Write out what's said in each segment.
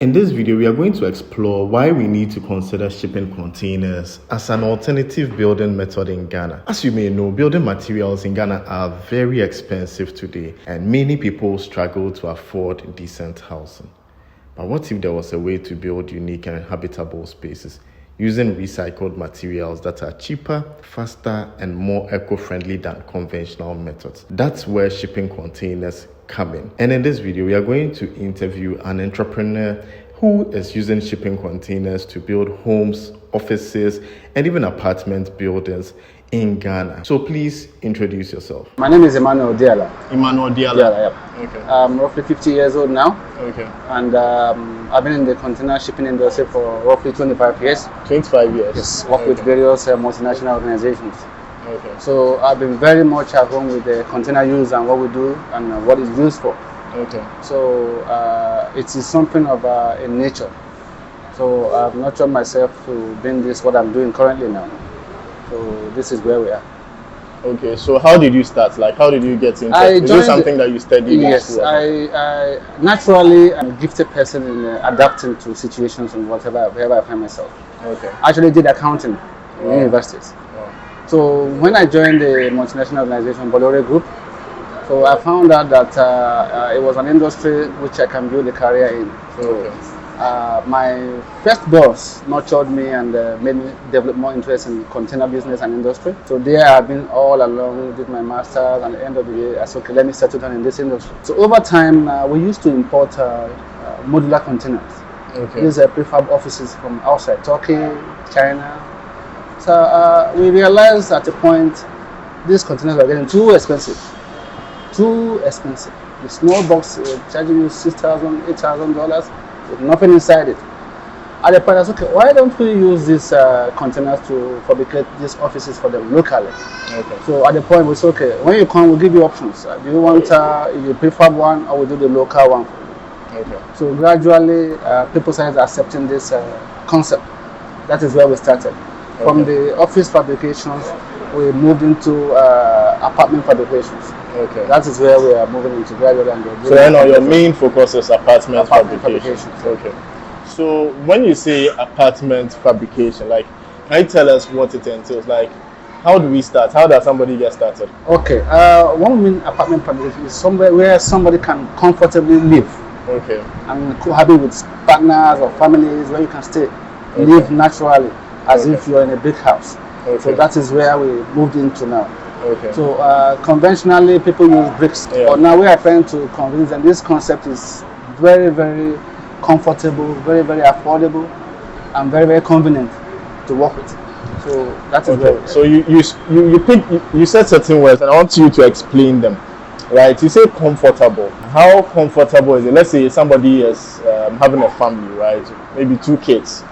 In this video, we are going to explore why we need to consider shipping containers as an alternative building method in Ghana. As you may know, building materials in Ghana are very expensive today, and many people struggle to afford decent housing. But what if there was a way to build unique and habitable spaces using recycled materials that are cheaper, faster, and more eco-friendly than conventional methods? That's where shipping containers come in. And in this video, we are going to interview an entrepreneur who is using shipping containers to build homes, offices, and even apartment buildings in Ghana. So please introduce yourself. My name is Emmanuel Diala. Emmanuel Diala. Diala, Okay. I'm roughly 50 years old now. Okay. And I've been in the container shipping industry for roughly 25 years. 25 years. Yes, work with various multinational organizations. Okay. So I've been very much at home with the container use and what we do and what it's used for. Okay. So it is something of a nature. So I've nurtured myself to bring this what I'm doing currently now. So this is where we are. Okay, so how did you start? Like, how did you get into it? Is it something that you studied? Yes, I naturally am a gifted person in adapting to situations and wherever I find myself. Okay. I actually did accounting in universities. Wow. So when I joined the multinational organization Bolore Group, so I found out that it was an industry which I can build a career in. So my first boss nurtured me and made me develop more interest in container business and industry. So there I've been all along, did my master's, and at the end of the year I said, okay, let me settle down in this industry. So over time, we used to import modular containers. Okay. These are prefab offices from outside, Turkey, China. So we realized at a point, these containers were getting too expensive. Too expensive. The small box charging you $6,000, $8,000 with nothing inside it. At the point I said, okay, why don't we use these containers to fabricate these offices for them locally? Okay. So at the point we said, okay, when you come, we'll give you options. Do you want the prefab one, or we do the local one for you? Okay. So gradually, people started accepting this concept. That is where we started. Okay. From the office fabrications, we moved into apartment fabrications. Okay. That is where we are moving into gradually. So then your main focus is apartment fabrication. Okay. So when you say apartment fabrication, like, can you tell us what it entails? Like, how do we start? How does somebody get started? Okay. One main apartment fabrication is somewhere where somebody can comfortably live. Okay. And cohabit with partners or families, where you can stay, live naturally, as if you are in a big house. Okay. So that is where we moved into now. Okay. So conventionally, people use bricks, but now we are trying to convince them this concept is very, very comfortable, very, very affordable, and very, very convenient to work with. So that is where. So you said certain words, and I want you to explain them. Right? You say comfortable. How comfortable is it? Let's say somebody is having a family, right? Maybe 2 kids,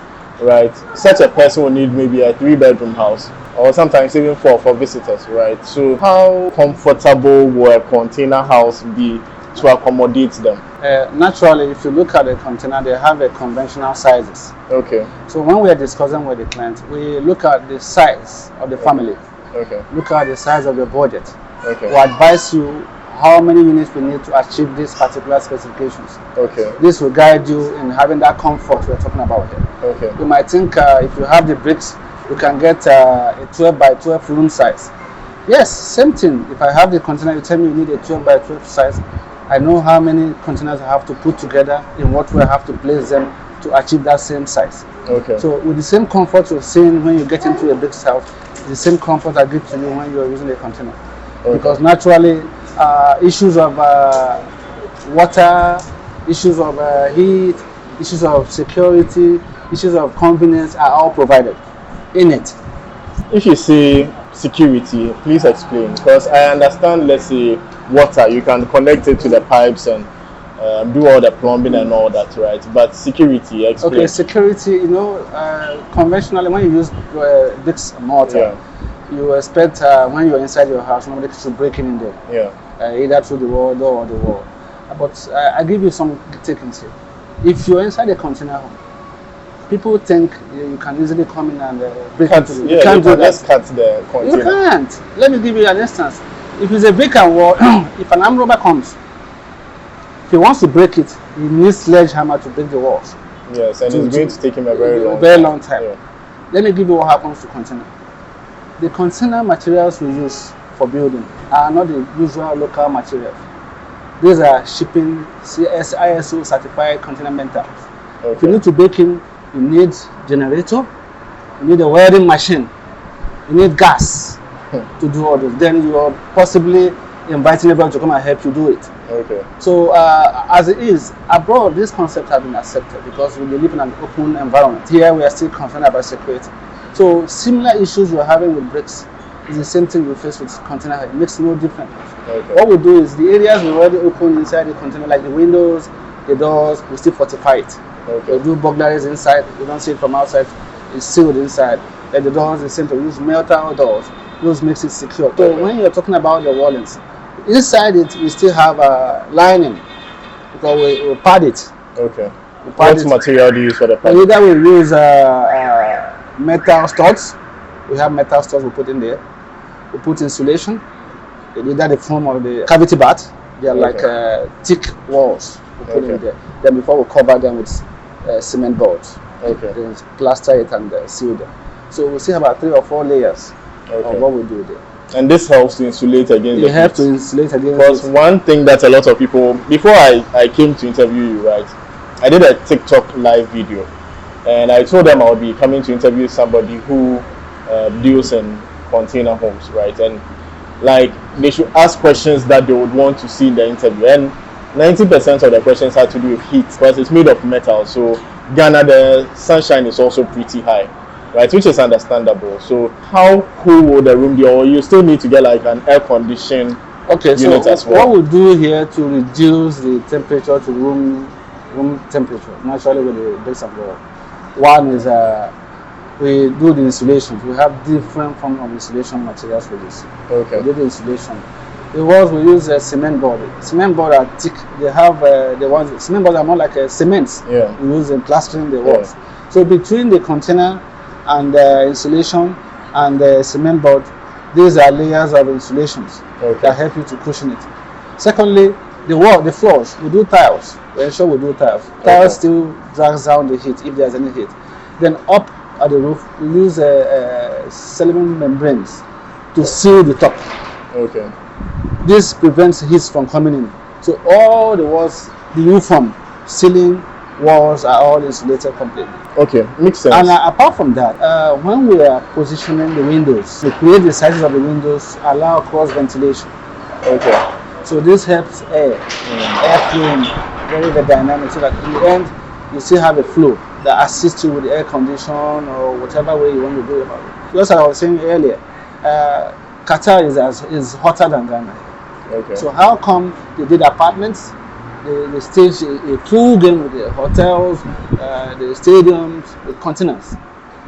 right? Such a person will need maybe a 3-bedroom house, or sometimes even 4 for visitors, right? So how comfortable will a container house be to accommodate them? Naturally, if you look at the container, they have a conventional sizes. Okay. So when we are discussing with the client, we look at the size of the family. Okay. Look at the size of your budget. Okay. We advise you how many units we need to achieve these particular specifications. Okay. This will guide you in having that comfort we're talking about here. Okay. You might think if you have the bricks, you can get a 12 by 12 room size. Yes, same thing. If I have the container, you tell me you need a 12 by 12 size. I know how many containers I have to put together, in what way I have to place them to achieve that same size. Okay. So with the same comfort you're seeing when you get into a big house, the same comfort I give to you when you're using a container. Okay. Because naturally, issues of water, issues of heat, issues of security, issues of convenience are all provided in it. If you say security, please explain, because I understand, let's say water, you can connect it to the pipes and do all the plumbing and all that, right? But security, explain. Okay, security, conventionally when you use bricks and mortar, you expect when you're inside your house, nobody should break in there. Yeah. Either through the wall, door, or the wall. But I give you some takings here. If you're inside a container home, people think you can easily come in and break into it. You can't do that. Just cut the container. You can't. Let me give you an instance. If it's a brick and wall, if an armed robber comes, he wants to break it, he needs sledgehammer to break the walls. Yes, and it's going to take him a very long time. Yeah. Let me give you what happens to container. The container materials we use for building are not the usual local materials. These are shipping ISO certified container metals. Okay. If you need to break in, you need generator, you need a welding machine, you need gas to do all this. Then you are possibly inviting everyone to come and help you do it. Okay. So as it is, abroad, this concept has been accepted because we live in an open environment. Here we are still concerned about security. So similar issues we're having with bricks is the same thing we face with container. It makes no difference. Okay. What we do is the areas we already open inside the container, like the windows, the doors, we still fortify it. Okay. We do burglaries inside, you don't see it from outside, it's sealed inside. Like the doors, the same thing, we use metal doors, those makes it secure. So when you're talking about the wallings, inside it we still have a lining because we pad it. Okay. What material do you use for the pad? Either we use metal studs. We have metal studs we put in there. We put insulation. Either the foam or the cavity bath. They are like thick walls we put in there. Then before we cover them with cement boards. Okay. Then plaster it and seal them. So we still have about 3 or 4 layers of what we do there. And this helps to insulate against the heat. It helps to insulate against because one thing that a lot of people, before I came to interview you, right, I did a TikTok live video and I told them I would be coming to interview somebody who deals in container homes, right, and like they should ask questions that they would want to see in the interview, and 90% of the questions had to do with heat because it's made of metal. So Ghana, the sunshine is also pretty high, right, which is understandable. So how cool would the room be, or you still need to get like an air conditioned unit as well? What we do here to reduce the temperature to room temperature naturally with the bricks and wall. One is we do the insulation. We have different forms of insulation materials for this. Okay. We do the insulation. The walls we use a cement board. Cement board are thick. They have cement boards are more like a cement. Yeah. We use in plastering the walls. Yeah. So between the container and the insulation and the cement board, these are layers of insulations that help you to cushion it. Secondly, the floors, we do tiles. We ensure we do tiles. Tiles still drags down the heat if there's any heat. Then up at the roof, we use cellular membranes to seal the top. Okay. This prevents heat from coming in. So all the walls, the uniform, ceiling, walls are all insulated completely. Okay, makes sense. And apart from that, when we are positioning the windows, we create the sizes of the windows, allow cross ventilation. Okay. So this helps air flowing very, very dynamic, so that in the end you still have a flow that assists you with the air condition or whatever way you want to do about it. Just as I was saying earlier, Qatar is hotter than Ghana. Okay. So how come they did apartments? They staged a full game with the hotels, the stadiums, the containers.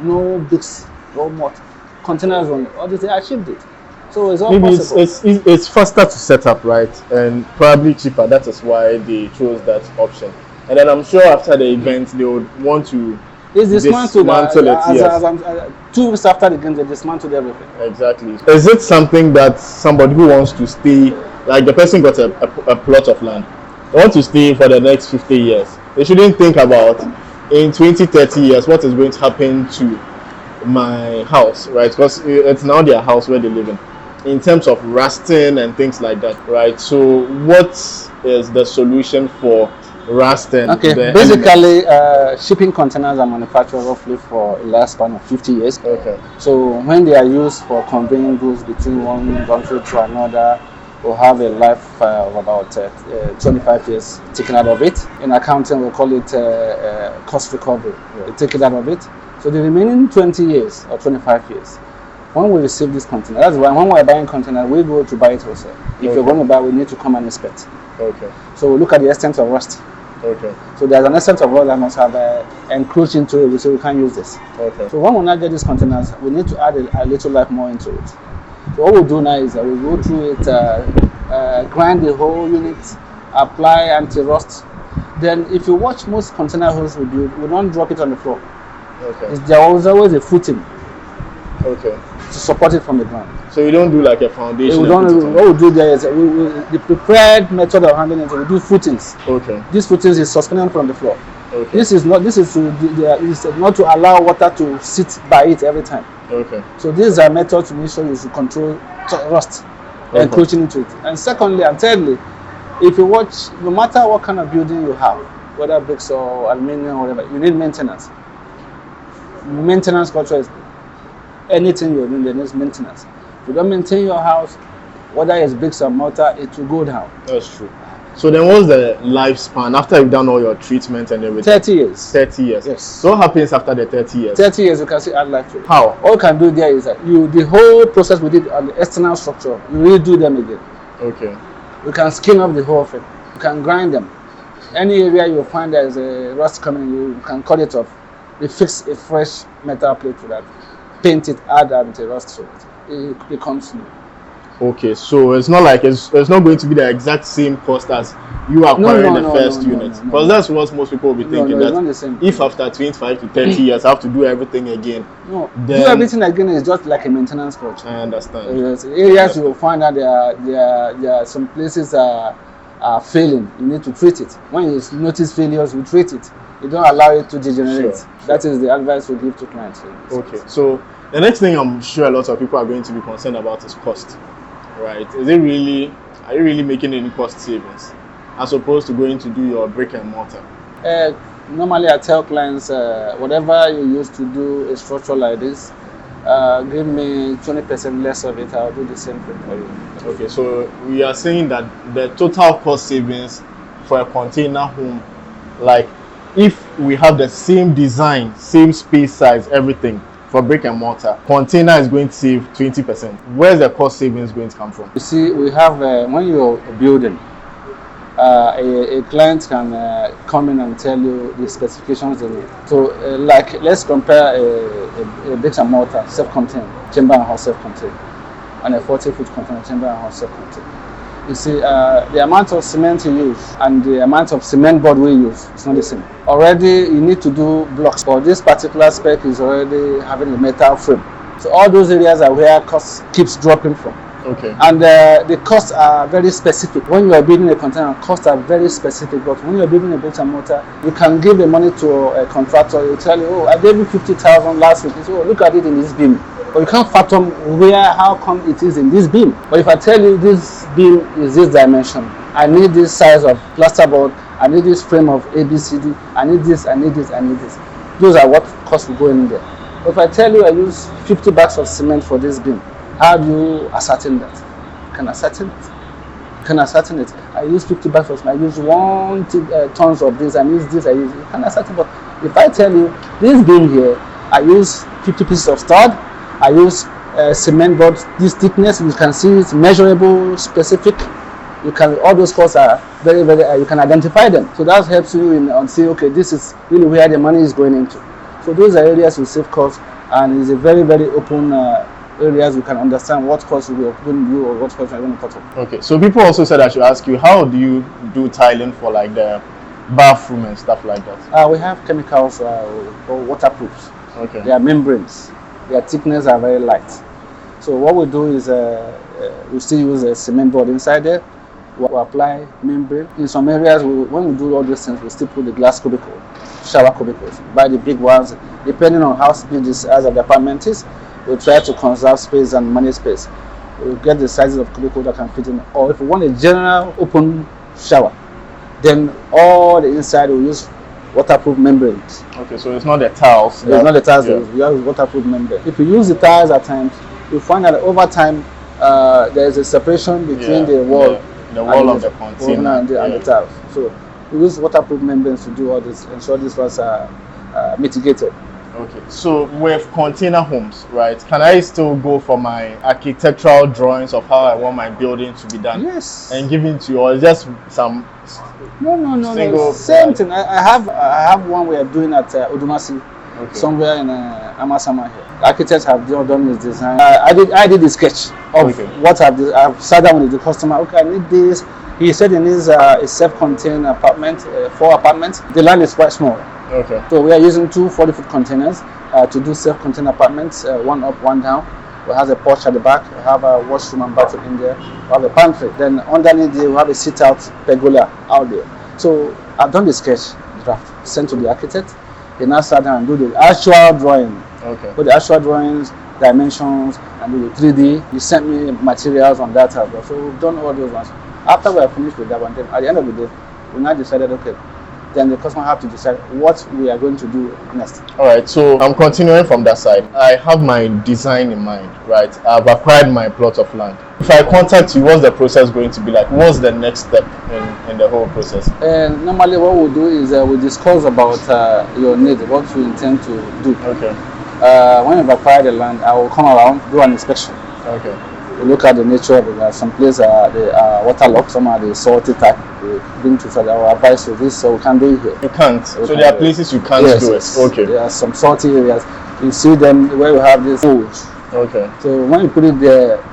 No bricks, no mortar. Containers only. All this, they achieved it. So it's all maybe possible. It's faster to set up, right? And probably cheaper. That is why they chose that option. And then I'm sure after the event, they would want to dismantle it. 2 weeks after the game, they dismantled everything. Exactly. Is it something that somebody who wants to stay, like the person got a plot of land, they want to stay for the next 50 years, they shouldn't think about in 20, 30 years what is going to happen to my house, right? Because it's now their house where they live in terms of rusting and things like that, right? So what is the solution for rusting? Okay, basically shipping containers are manufactured roughly for a lifespan of 50 years. Okay. So when they are used for conveying goods between one country to another, will have a life of about 25 years taken out of it. In accounting, we call it cost recovery. They take it out of it. So the remaining 20 years or 25 years, when we receive this container, that's why when we're buying container, we go to buy it also. If you're going to buy, we need to come and inspect. Okay. So we look at the extent of rust. Okay. So there's an extent of rust that must have encroached into it. We say we can't use this. Okay. So when we now get these containers, we need to add a little life more into it. So what we'll do now is that we'll go through it, grind the whole unit, apply anti-rust. Then if you watch most container holes we build, we don't drop it on the floor. Okay. There was always a footing Okay. To support it from the ground. So you don't do like a foundation? What we do there is the prepared method of handling it. We do footings. Okay. These footings is suspended from the floor. Okay. This is not to allow water to sit by it every time. Okay. So these are methods to make sure you should control rust encroaching into it. And secondly and thirdly, if you watch, no matter what kind of building you have, whether bricks or aluminum or whatever, you need maintenance. Maintenance culture is anything you're doing, there needs maintenance. If you don't maintain your house, whether it's bricks or mortar, it will go down. That's true. So then what's the lifespan after you've done all your treatment and everything? 30 years. 30 years. Yes. So what happens after the 30 years? 30 years, you can see add life to it. How? All you can do there is that the whole process we did on the external structure, you redo them again. Okay. You can skin up the whole thing. You can grind them. Any area you find there is a rust coming, you can cut it off. You fix a fresh metal plate to that. Paint it, add the rust to it. It becomes new. Okay, so it's not like it's not going to be the exact same cost as you acquiring the first unit. Because that's what most people will be thinking, it's not the same. If after 25 to 30 years I have to do everything again. No, then do everything again is just like a maintenance cost. I understand. Areas you will find that there are some places are failing. You need to treat it. When you notice failures, you treat it. You don't allow it to degenerate. Sure. That is the advice we give to clients. Okay, so the next thing I'm sure a lot of people are going to be concerned about is cost. Right? Are you really making any cost savings as opposed to going to do your brick and mortar? Normally I tell clients, whatever you used to do a structure like this, give me 20% less of it, I'll do the same thing for you. Okay, so we are saying that the total cost savings for a container home, like if we have the same design, same space size, everything, for brick and mortar, container is going to save 20%. Where's the cost savings going to come from? You see, we have, when you're building, a client can come in and tell you the specifications they need. So, like, let's compare a brick and mortar, self-contained, chamber and house self-contained, and a 40-foot container, chamber and house self-contained. You see, the amount of cement you use and the amount of cement board we use is not the same. Already, you need to do blocks, but this particular spec is already having a metal frame. So all those areas are where cost keeps dropping from. Okay. And the costs are very specific. When you are building a container, costs are very specific. But when you are building a brick and mortar, you can give the money to a contractor. He'll tell you, oh, I gave you 50,000 last week. He says, oh, look at it in this beam. But you can't fathom how come it is in this beam. But if I tell you this beam is this dimension, I need this size of plasterboard, I need this frame of ABCD, I need this, I need this, I need this. Those are what costs will go in there. But if I tell you I use 50 bags of cement for this beam, how do you ascertain that? You can ascertain it. You can ascertain it. I use 50 bags of cement, I use 1 tons of this, I use this, you can ascertain. But if I tell you this beam here, I use 50 pieces of stud, I use cement board, this thickness, you can see it's measurable, specific. You can, all those costs are very, very, you can identify them. So that helps you in say, okay, this is really where the money is going into. So those are areas you save costs, and it's a very, very open areas you can understand what costs we are going to do or what costs we are going to cut off. Okay, so people also said I should ask you, how do you do tiling for like the bathroom and stuff like that? We have chemicals or waterproofs. Okay. They are membranes. Their thickness are very light. So what we do is we still use a cement board inside there. We apply membrane. In some areas, when we do all these things, we still put the glass cubicle, shower cubicles. Buy the big ones. Depending on how big the size of the apartment is, we try to conserve space and manage space. We get the sizes of cubicle that can fit in. Or if we want a general open shower, then all the inside we use waterproof membranes. Okay, so it's not the tiles. It's not the tiles. Yeah. We use waterproof membrane. If you use the tiles at times, you find that over time there is a separation between the wall. The wall of the container and the tiles. So we use waterproof membranes to do all this, ensure these ones are mitigated. Okay, so with container homes, right, can I still go for my architectural drawings of how I want my building to be done? Yes. And give it to you, or just some No. Same thing. I have one we are doing at Udumasi, somewhere in Amasama here. Architects have done this design. I did the sketch of what I've sat down with the customer. Okay, I need this. He said he needs a self-contained apartment, 4 apartments. The land is quite small. Okay. So we are using two 40-foot containers to do self-contained apartments, one up, one down. We have a porch at the back. We have a washroom and bathroom in there. We have a pantry. Then underneath there, we have a sit-out pergola out there. So I've done the sketch draft, sent to the architect. They now start down and do the actual drawing. Okay. With the actual drawings, dimensions, and do the 3D. You sent me materials on that as well. So we've done all those ones. After we are finished with that one, then at the end of the day, we now decided, okay, then the customer have to decide what we are going to do next. All right, so I'm continuing from that side. I have my design in mind, right? I've acquired my plot of land. If I contact you, what's the process going to be like? What's the next step in the whole process? Normally what we'll do is we discuss about your need, what you intend to do. Okay. When you've acquired the land, I will come around, do an inspection. Okay. We look at the nature of it. Some places are the waterlogged, some are the salty type. We bring to our advice to this, so we can do it here. You can't. So there are places you can't do it. Okay. There are some salty areas. You see them where you have this holes. Okay. So when you put it there,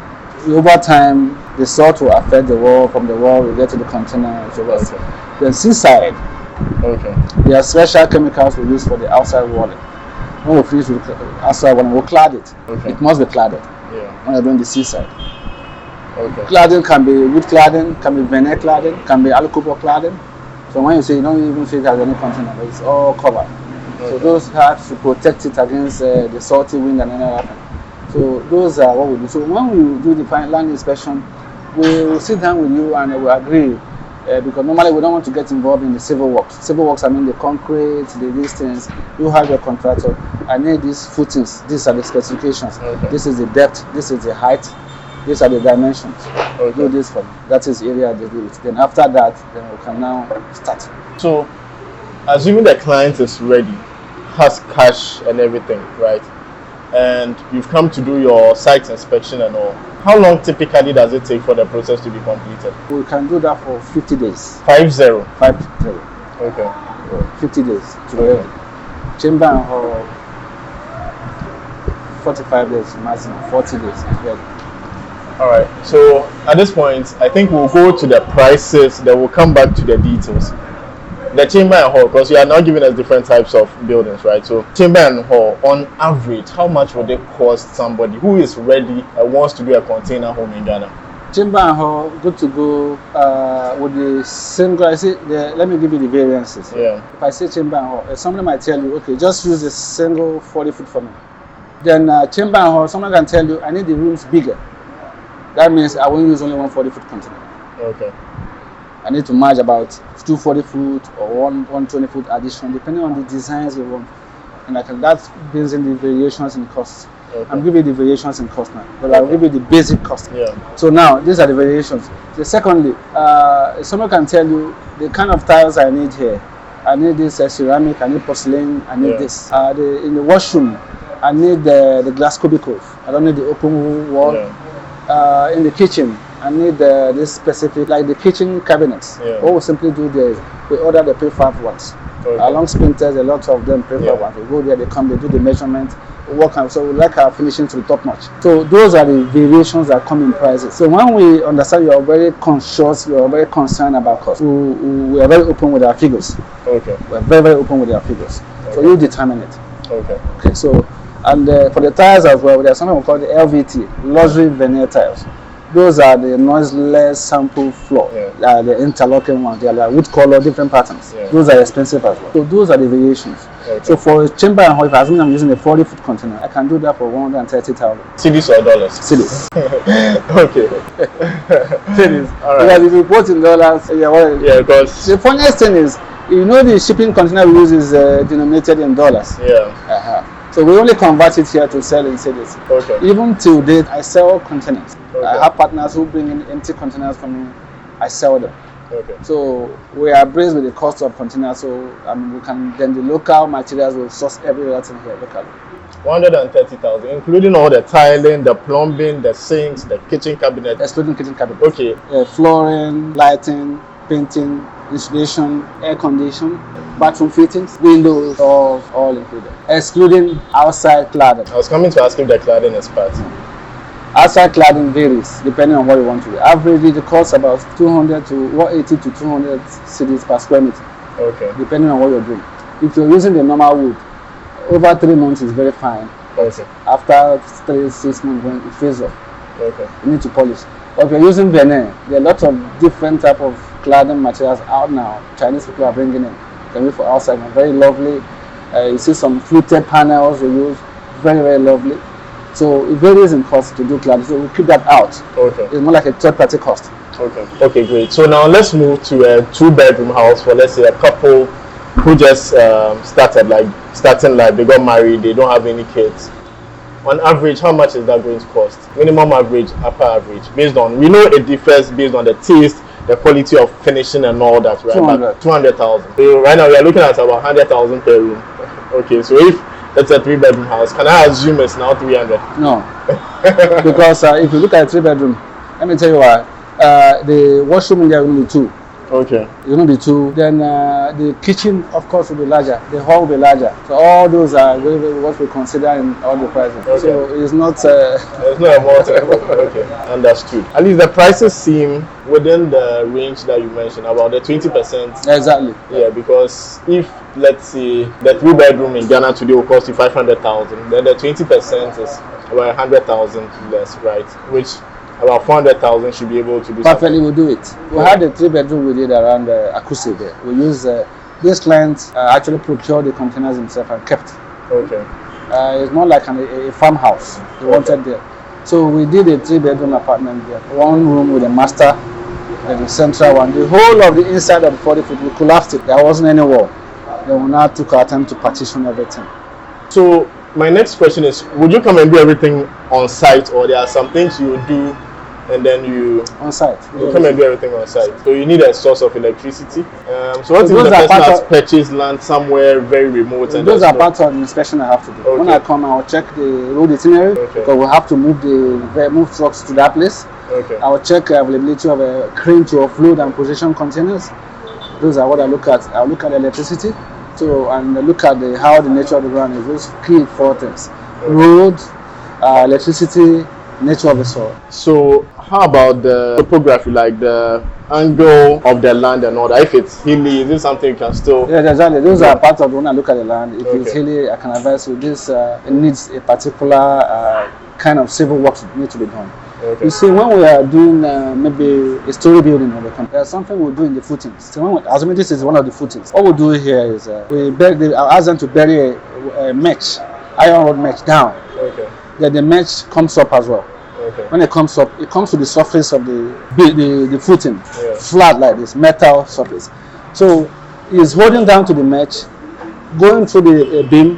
over time the salt will affect the wall. From the wall, we get to the container. So okay. Then seaside. Okay. There are special chemicals we use for the outside walling. When we finish with outside walling, we'll clad it. Okay. It must be cladded. Yeah. When you're doing the seaside. Okay. Cladding can be wood cladding, can be veneer cladding, can be alucopor cladding. So when you say you don't even see it as any container, but it's all covered. Okay. So those have to protect it against the salty wind and any other thing. So those are what we do. So when we do the land inspection, we will sit down with you and we agree. Because normally we don't want to get involved in the civil works. Civil works, I mean the concrete, the distance. You have your contractor. I need these footings. These are the specifications. Okay. This is the depth. This is the height. These are the dimensions. Okay. Do this for me. That is the area they do it. Then after that, then we can now start. So, assuming the client is ready, has cash and everything, right? And you've come to do your site inspection and all. How long typically does it take for the process to be completed? We can do that for 50 days. 50? 50. Okay. 50 days to ready. Chamber and hall, 45 days maximum, 40 days is ready. All right. So at this point, I think we'll go to the prices. Then we'll come back to the details. The chamber and hall, because you are now giving us different types of buildings, right? So chamber and hall, on average, how much would it cost somebody who is ready and wants to do a container home in Ghana? Chamber and hall, good to go with the single. Let me give you the variances. Yeah. If I say chamber and hall, somebody might tell you, okay, just use a single 40-foot for me. Then chamber and hall, someone can tell you, I need the rooms bigger. That means I won't use only one 40-foot container. Okay. I need to merge about 2 40-foot or one 20-foot addition, depending on the designs you want. And that brings in the variations in cost. Okay. I'm giving you the variations in cost now, but I'll give you the basic cost. Yeah. So now, these are the variations. Secondly, someone can tell you the kind of tiles I need here. I need this ceramic, I need porcelain, I need this. In the washroom, I need the glass cubicles. I don't need the open wall. Yeah. In the kitchen, I need this specific, like the kitchen cabinets. Yeah. What we simply do there is we order the prefab ones. Okay. Along sprinters, a lot of them prefab ones. We go there, they come, they do the measurement, work on. So we like our finishing to the top notch. So those are the variations that come in prices. So when we understand you are very conscious, you are very concerned about cost, we are very open with our figures. Okay. We are very, very open with our figures. Okay. So you determine it. Okay. Okay. So. And for the tiles as well, there's something we call the LVT, luxury veneer tiles. Those are the noiseless sample floor, the interlocking ones. They are like wood color, different patterns. Yeah. Those are expensive as well. So those are the variations. Okay. So for chamber and hall, if I'm using a 40-foot container, I can do that for 130,000. Cedis or dollars? Cedis. Okay. Cedis. All right. Because if you put in dollars, because the funniest thing is, the shipping container we use is denominated in dollars. Yeah. So we only convert it here to sell in cedis. Okay. Even till date, I sell containers. Okay. I have partners who bring in empty containers for me. I sell them. Okay. So we are braced with the cost of containers. So we can then the local materials will source every other thing here locally. 130,000, including all the tiling, the plumbing, the sinks, the kitchen cabinet. Excluding kitchen cabinet. Okay. Flooring, lighting, painting, insulation, air conditioning, bathroom fittings, windows, all included, excluding outside cladding. I was coming to ask if the cladding is part. Outside cladding varies depending on what you want to do. Averagely, the cost about 200 to 180 to 200 cedis per square meter. Okay. Depending on what you're doing. If you're using the normal wood, over 3 months is very fine. Okay. After 3-6 months, when it fades off, Okay. you need to polish. But if you're using veneer, there are lots of different type of cladding materials out now. Chinese people are bringing in. Can be for outside, very lovely. You see some fluted panels we use, very, very lovely. So it varies in cost to do cladding. So we keep that out. Okay. It's more like a third-party cost. Okay. Okay, great. So now let's move to a 2-bedroom house for, let's say, a couple who just starting life. They got married. They don't have any kids. On average, how much is that going to cost? Minimum average, upper average, based on, we know it differs based on the taste, the quality of finishing and all that, right? 200,000. So right now we are looking at about 100,000 per room. Okay, so if it's a 3-bedroom house, can I assume it's now 300? No, because if you look at a 3-bedroom, let me tell you why. The washroom in there will be 2. Okay. It will be 2. Then the kitchen, of course, will be larger. The hall will be larger. So all those are what we consider in all the prices. Okay. So it's not. It's not a multiple. Okay, understood. At least the prices seem within the range that you mentioned, about the 20%. Exactly. Yeah, because if, let's say, the 3-bedroom in Ghana today will cost you 500,000, then the 20% is about 100,000 less, right? Which about 400,000 should be able to do. Perfectly, we'll do it. We had a 3-bedroom we did around Akuse there. We use this client actually procured the containers himself and kept. Okay. It's more like a farmhouse he wanted there. So we did a 3-bedroom apartment there. 1 room with a master, then the central one. The whole of the inside of the 40 feet, we collapsed it. There wasn't any wall. Then we now took our time to partition everything. So my next question is, would you come and do everything on site, or there are some things you would do and then you on site? You come and do everything on site. So you need a source of electricity. So what if the person has purchased land somewhere very remote? And those are part of the inspection I have to do. Okay. When I come, I will check the road itinerary, because we have to move trucks to that place. Okay. I will check availability of a crane to offload and position containers. Those are what I look at. I look at electricity. So, and look at how the nature of the ground is. Those key 4 things: road, electricity, nature of the soil. So, how about the topography, like the angle of the land and all that? If it's hilly, is this something you can still? Yeah, exactly. Those are part of when I look at the land. If it's hilly, I can advise you this. It needs a particular kind of civil work that need to be done. Okay. You see, when we are doing maybe a story building or there's something we'll do in the footings. So assuming this is one of the footings, what we'll do here is I'll ask them to bury a mesh, iron rod mesh down. Okay. Then the mesh comes up as well. Okay. When it comes up, it comes to the surface of the footing, flat like this, metal surface. So it's holding down to the mesh, going through the beam,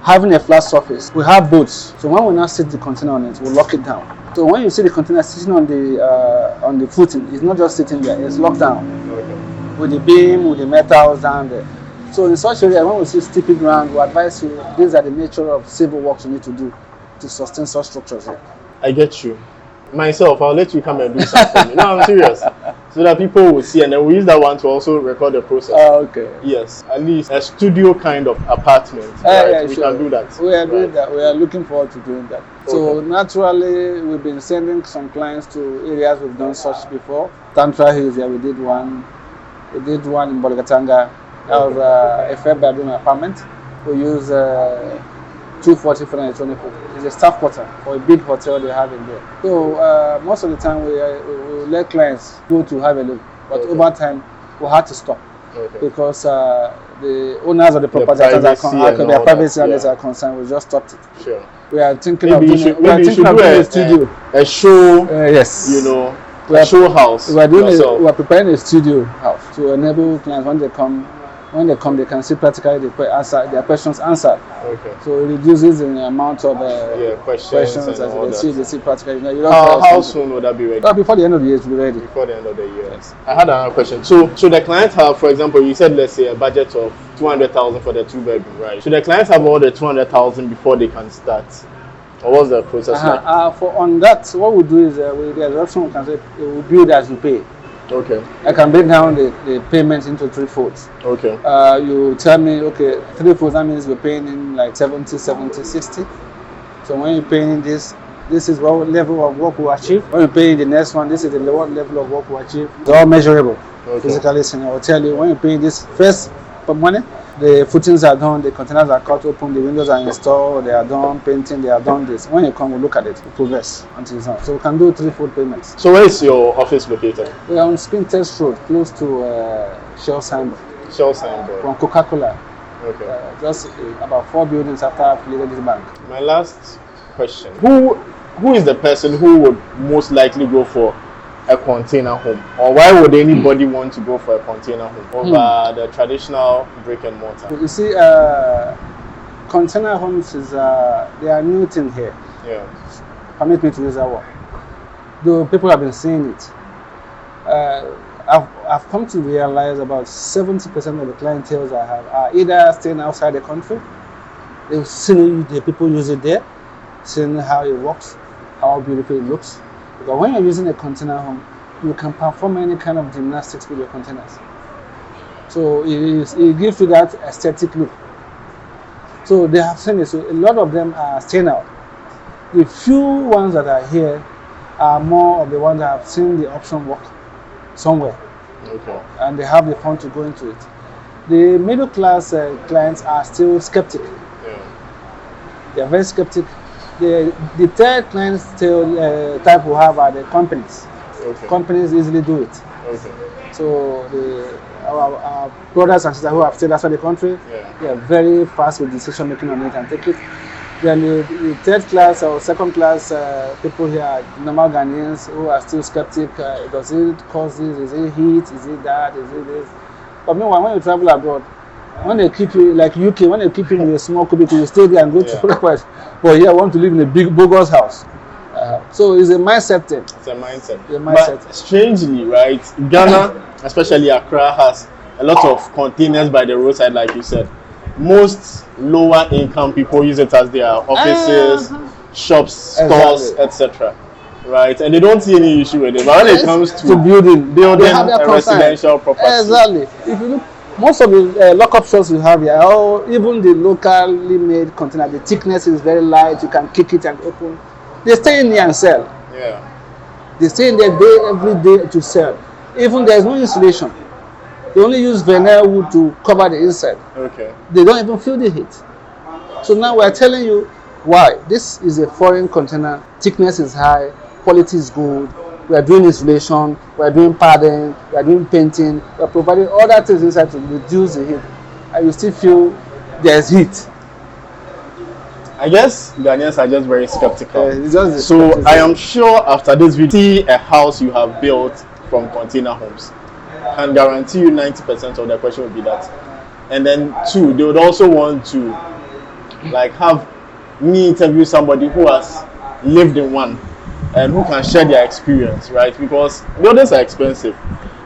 having a flat surface. We have boats, so when we now sit the container on it, we'll lock it down. So when you see the container sitting on the footing, it's not just sitting there; it's locked down with the beam, with the metals down there. So in such a way, when we see steepy ground, we advise you. These are the nature of civil works you need to do to sustain such structures here. I get you. Myself, I'll let you come and do something. No, I'm serious. So that people will see, and then we use that one to also record the process. Okay. Yes, at least a studio kind of apartment. Right? Yeah, we can do that. We are doing that. We are looking forward to doing that. Okay. So naturally, we've been sending some clients to areas we've done such before. Tantra Hills, we did one. We did one in Bolgatanga. That was a 5-bedroom apartment. We use 240 for and 24. It's a staff quarter for a big hotel they have in there. So most of the time we let clients go to have a look, but over time we had to stop because the owners of the property, their privacy and are concerned. We just stopped it. Sure. We are thinking of doing a studio, a show. Yes. You know, a show house. We are preparing a studio house to enable clients when they come. When they come, they can see practically their questions answered. Okay. So it reduces the amount of questions as they see practically. How soon would that be ready? Before the end of the year, it will be ready. Before the end of the year. Yes. I had another question. So should the client have, for example, you said let's say a budget of 200,000 for the 2-bedroom, right? Should the clients have all the 200,000 before they can start? Or what's the process like? On that, what we do is there's an option we can say we build as you pay. Okay. I can break down the payments into 3 folds. Okay. You tell me, okay, 3 folds, that means we're paying in like 70, 60. So when you're paying this is what level of work we achieve. When you're paying the next one, this is the lower level of work we achieve. It's all measurable. Physically, I will tell you when you're paying this first money, The footings are done, the containers are cut open, the windows are installed, they are done painting, they are done this. When you come, we look at it, we progress until it's done. So we can do 3-fold payments. So where is your office located? We are on Spring Test Road, close to Shell Signboard. Shell Signboard. From Coca-Cola. Okay. Just about 4 buildings after affiliated this bank. My last question. Who is the person who would most likely go for a container home, or why would anybody want to go for a container home over the traditional brick and mortar? You see, container homes is they are new thing here. Yeah. Permit me to use that word. Though people have been seeing it, I've come to realize about 70% of the clientele I have are either staying outside the country. They've seen the people use it there, seen how it works, how beautiful it looks. But when you're using a container home, you can perform any kind of gymnastics with your containers. So it gives you that aesthetic look. So they have seen it. So a lot of them are staying out. The few ones that are here are more of the ones that have seen the option work somewhere. Okay. And they have the fund to go into it. The middle class clients are still skeptic. Yeah. They are very skeptic. The third client still type we have are the companies. Okay. Companies easily do it. Okay. So our brothers and sisters who have stayed outside the country, they are very fast with decision making on it and take it. Then the third class or second class people here are normal Ghanaians who are still skeptic. Does it cause this? Is it heat? Is it that? Is it this? But meanwhile, when you travel abroad, when they keep you, like UK, when they keep you in a small cubicle, you stay there and go to other place. But here, I want to live in a big bogus house. So it's a mindset thing. It's a mindset. But strangely, right, Ghana, especially Accra, has a lot of containers by the roadside, like you said. Most lower income people use it as their offices, shops, stores, etc. Right, and they don't see any issue with it. But when it comes to building a residential property, exactly. If you look, most of the lock-up shops we have here, or even the locally made container, the thickness is very light. You can kick it and open. They stay in there and sell. Yeah. They stay in there every day to sell. Even there is no insulation. They only use veneer wood to cover the inside. Okay. They don't even feel the heat. So now we are telling you why. This is a foreign container. Thickness is high. Quality is good. We are doing insulation. We are doing padding. We are doing painting. We are providing other things inside to reduce the heat. And you still feel there's heat. I guess Ghanaians are just very skeptical. So I am sure after this video, see a house you have built from container homes. Can guarantee you 90% of the question will be that. And then 2, they would also want to like have me interview somebody who has lived in one and who can share their experience, right? Because buildings are expensive.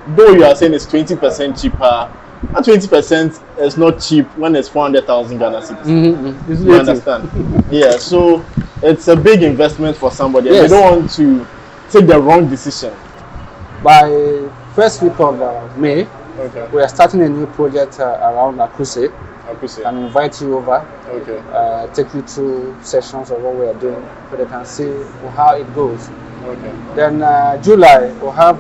Though you are saying it's 20% cheaper, and 20% is not cheap when it's 400,000 Ghana cedis. Mm-hmm. You understand? Yeah, so it's a big investment for somebody, and they don't want to take the wrong decision. By first week of May, we are starting a new project around Akuse. And invite you over. Take you through sessions of what we are doing, so they can see how it goes. Then July we'll have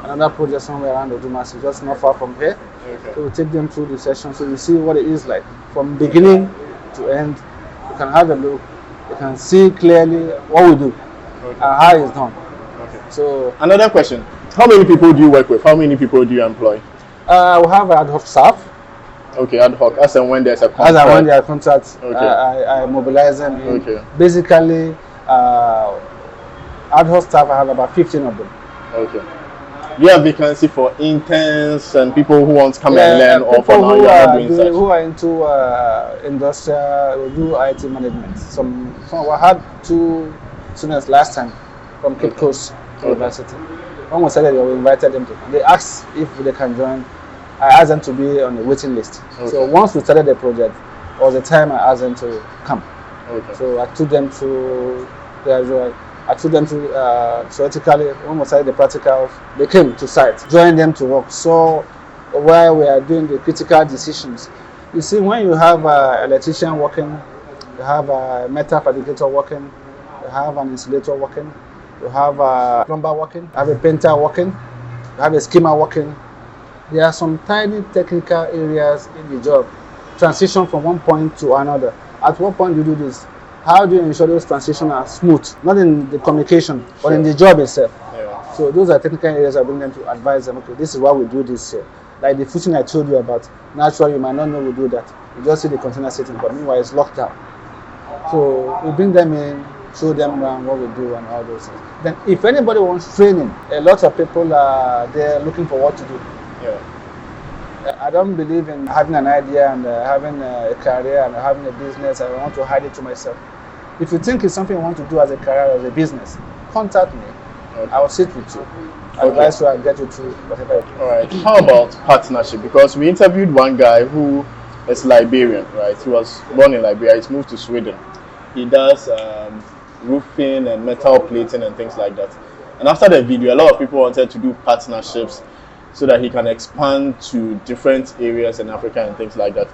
another project somewhere around Odumasi, just not far from here. So we'll take them through the session, so you see what it is like from beginning to end. You can have a look. You can see clearly what we do and how it's done. So another question: how many people do you work with? How many people do you employ? We have ad hoc staff. Okay, ad hoc. As and when there's a contract. As and when there are contracts, I mobilize them. Basically, ad hoc staff, I have about 15 of them. Do you have vacancy for interns and people who want to come and learn, or for now you are not doing such? Who are into industrial, we do IT management. Some I had 2 students last time from Cape Coast University. When we said that we invited them to, they asked if they can join. I asked them to be on the waiting list. So once we started the project, it was the time I asked them to come. So I took them to theoretically, when we started the practicals, they came to site, joined them to work. So while we are doing the critical decisions, you see, when you have an electrician working, you have a metal fabricator working, you have an insulator working, you have a plumber working, you have a painter working, you have a skimmer working. There are some tiny technical areas in the job transition from one point to another. At what point do you do this? How do you ensure those transitions are smooth? Not in the communication, but in the job itself. Yeah. So those are technical areas I bring them to advise them, okay, this is why we do this here. Like the fishing I told you about, naturally you might not know we do that. You just see the container sitting, but meanwhile it's locked down. So we bring them in, show them around what we do and all those things. Then if anybody wants training, a lot of people are there looking for what to do. Yeah. I don't believe in having an idea and having a career and having a business. I want to hide it to myself. If you think it's something you want to do as a career, as a business, contact me. Okay. I will sit with you. Advise you and get you through whatever. All right. How about partnership? Because we interviewed one guy who is Liberian, right? He was born in Liberia. He's moved to Sweden. He does roofing and metal plating and things like that. And after the video, a lot of people wanted to do partnerships so that he can expand to different areas in Africa and things like that.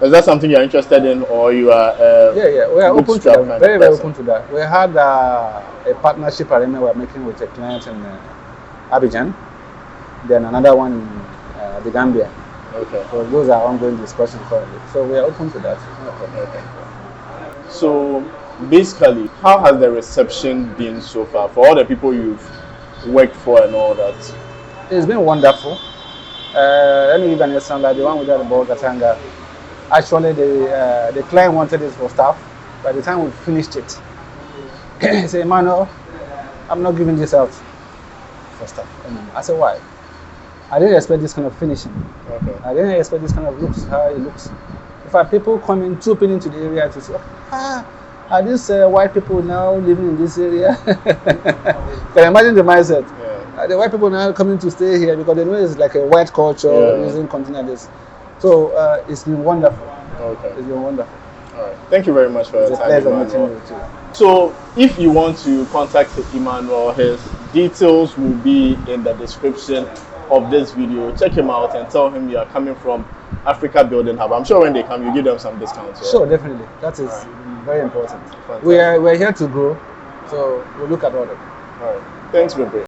Is that something you're interested in, or you are? Yeah, we are open to that. Very open to that. We had a partnership arrangement we're making with a client in Abidjan, then another one in the Gambia. Okay. So those are ongoing discussions currently. So we are open to that. Okay. So basically, how has the reception been so far for all the people you've worked for and all that? It's been wonderful. Let me give an example. Like the one we got about Katanga. Actually, the client wanted it for staff. By the time we finished it, he said, Emmanuel, I'm not giving this out for staff. I said, why? I didn't expect this kind of finishing. Okay. I didn't expect this kind of looks, how it looks. In fact, people coming, trooping into the area to say, are these white people now living in this area? Can you imagine the mindset? Yeah. The white people now coming to stay here because they know it's like a white culture using containers. So it's been wonderful. Okay. It's been wonderful. All right. Thank you very much for your time. It's a pleasure meeting you too. So if you want to contact Emmanuel, his details will be in the description of this video. Check him out and tell him you are coming from Africa Building Hub. I'm sure when they come, you give them some discounts. Right? Sure, definitely. That is very important. We're here to grow, so we'll look at all of it. All right. Thanks, Bebe.